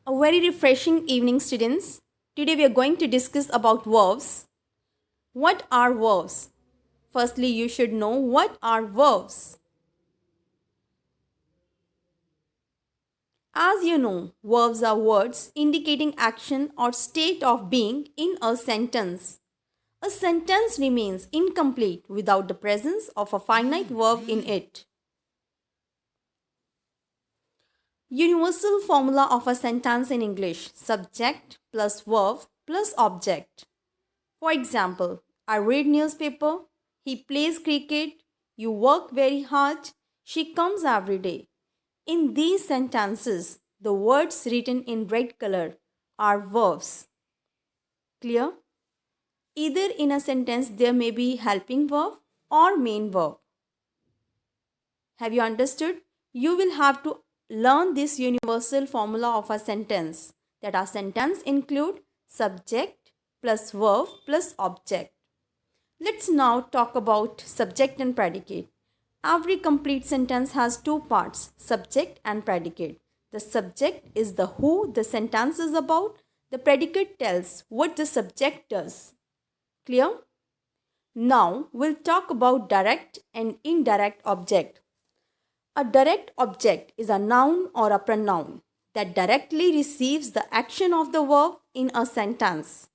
A very refreshing evening, students. Today we are going to discuss about verbs. What are verbs? Firstly, you should know what are verbs. As you know, verbs are words indicating action or state of being in a sentence. A sentence remains incomplete without the presence of a finite verb in it. Universal formula of a sentence in English: subject plus verb plus object. For example, I read newspaper, he plays cricket, you work very hard, she comes every day. In these sentences, the words written in red color are verbs. Clear? Either in a sentence there may be helping verb or main verb. Have you understood? You will have to learn this universal formula of a sentence, that our sentence include subject plus verb plus object. Let's now talk about subject and predicate. Every complete sentence has two parts, subject and predicate. The subject is the who the sentence is about. The predicate tells what the subject does. Clear? Now we'll talk about direct and indirect object. A direct object is a noun or a pronoun that directly receives the action of the verb in a sentence.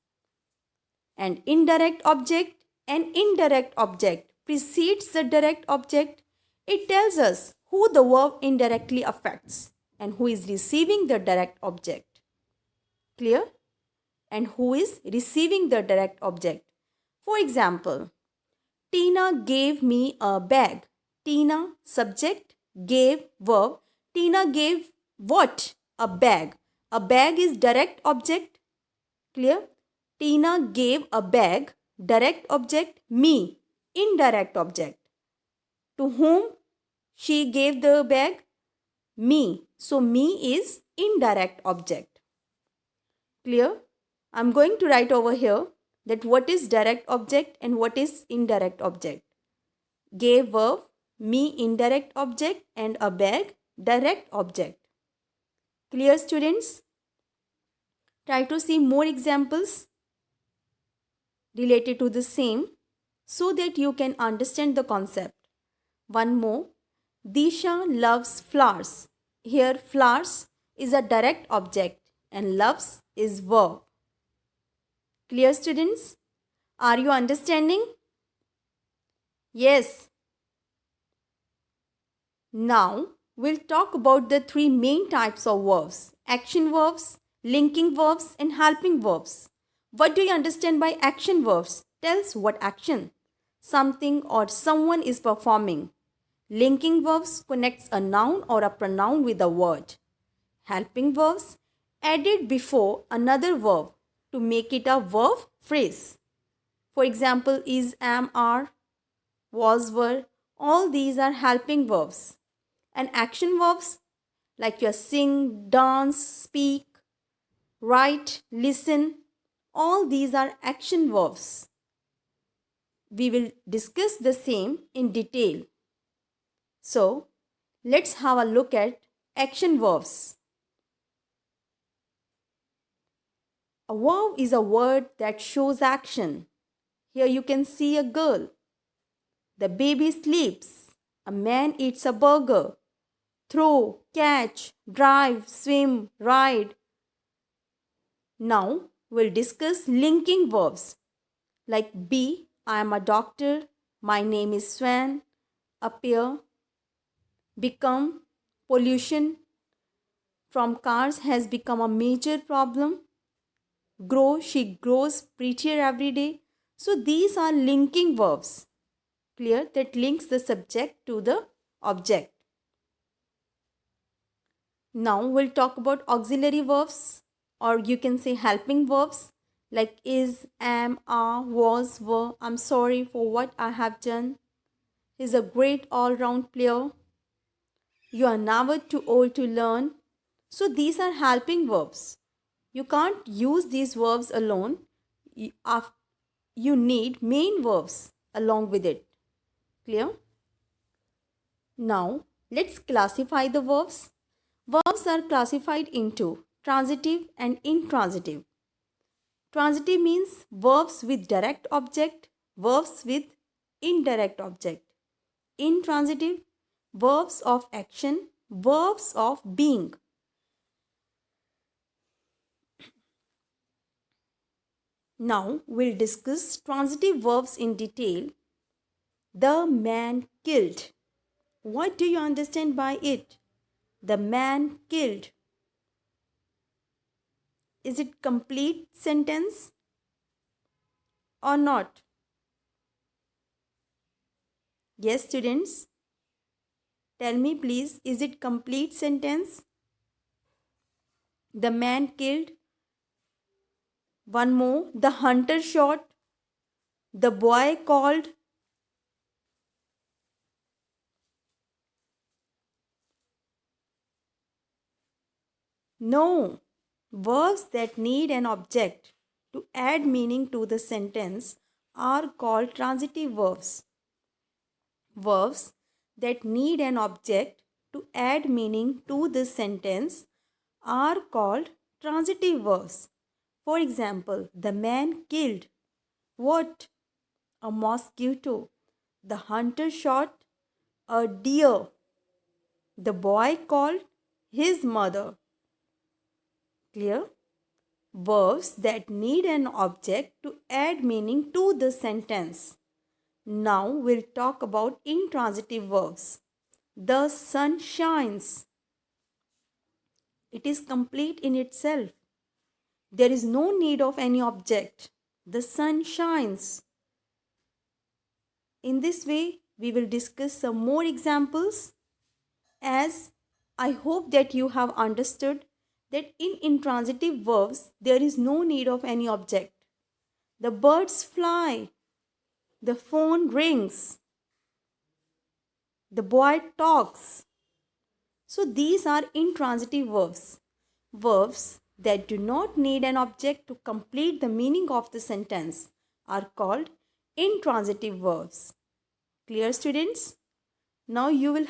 An indirect object precedes the direct object. It tells us who the verb indirectly affects and who is receiving the direct object. Clear? And who is receiving the direct object. For example, Tina gave me a bag. Tina, subject, gave, verb. Tina gave what? A bag. A bag is direct object. Clear? Tina gave a bag. Direct object, me. Indirect object. To whom she gave the bag? Me. So, me is indirect object. Clear? I'm going to write over here that what is direct object and what is indirect object. Gave verb, me indirect object, and a bag direct object. Clear, students? Try to see more examples related to the same so that you can understand the concept. One more. Disha loves flowers. Here flowers is a direct object and loves is verb. Clear, students? Are you understanding? Yes. Now we'll talk about the three main types of verbs: action verbs, linking verbs, and helping verbs. What do you understand by action verbs? Tells what action something or someone is performing. Linking verbs connects a noun or a pronoun with a word. Helping verbs added before another verb to make it a verb phrase. For example, is, am, are, was, were. All these are helping verbs. And action verbs like your sing, dance, speak, write, listen. All these are action verbs. We will discuss the same in detail. So, let's have a look at action verbs. A verb is a word that shows action. Here you can see a girl. The baby sleeps. A man eats a burger. Throw, catch, drive, swim, ride. Now we'll discuss linking verbs like be, I am a doctor, my name is Swan, appear, become, pollution from cars has become a major problem, grow, she grows prettier every day. So these are linking verbs. Clear? That links the subject to the object. Now we'll talk about auxiliary verbs, or you can say helping verbs like is, am, are, was, were. I'm sorry for what I have done. He's a great all-round player. You are never too old to learn. So these are helping verbs. You can't use these verbs alone. You need main verbs along with it. Clear? Now let's classify the verbs. Verbs are classified into transitive and intransitive. Transitive means verbs with direct object, verbs with indirect object. Intransitive, verbs of action, verbs of being. Now we'll discuss transitive verbs in detail. The man killed. What do you understand by it? The man killed. Is it complete sentence or not? Yes, students. Tell me please, is it complete sentence? The man killed. One more. The hunter shot. The boy called. No. Verbs that need an object to add meaning to the sentence are called transitive verbs. Verbs that need an object to add meaning to this sentence are called transitive verbs. For example, the man killed what? A mosquito. The hunter shot a deer. The boy called his mother. Clear? Verbs that need an object to add meaning to the sentence. Now we'll talk about intransitive verbs. The sun shines. It is complete in itself. There is no need of any object. The sun shines. In this way, we will discuss some more examples, as I hope that you have understood that in intransitive verbs, there is no need of any object. The birds fly. The phone rings. The boy talks. So these are intransitive verbs. Verbs that do not need an object to complete the meaning of the sentence are called intransitive verbs. Clear, students? Now you will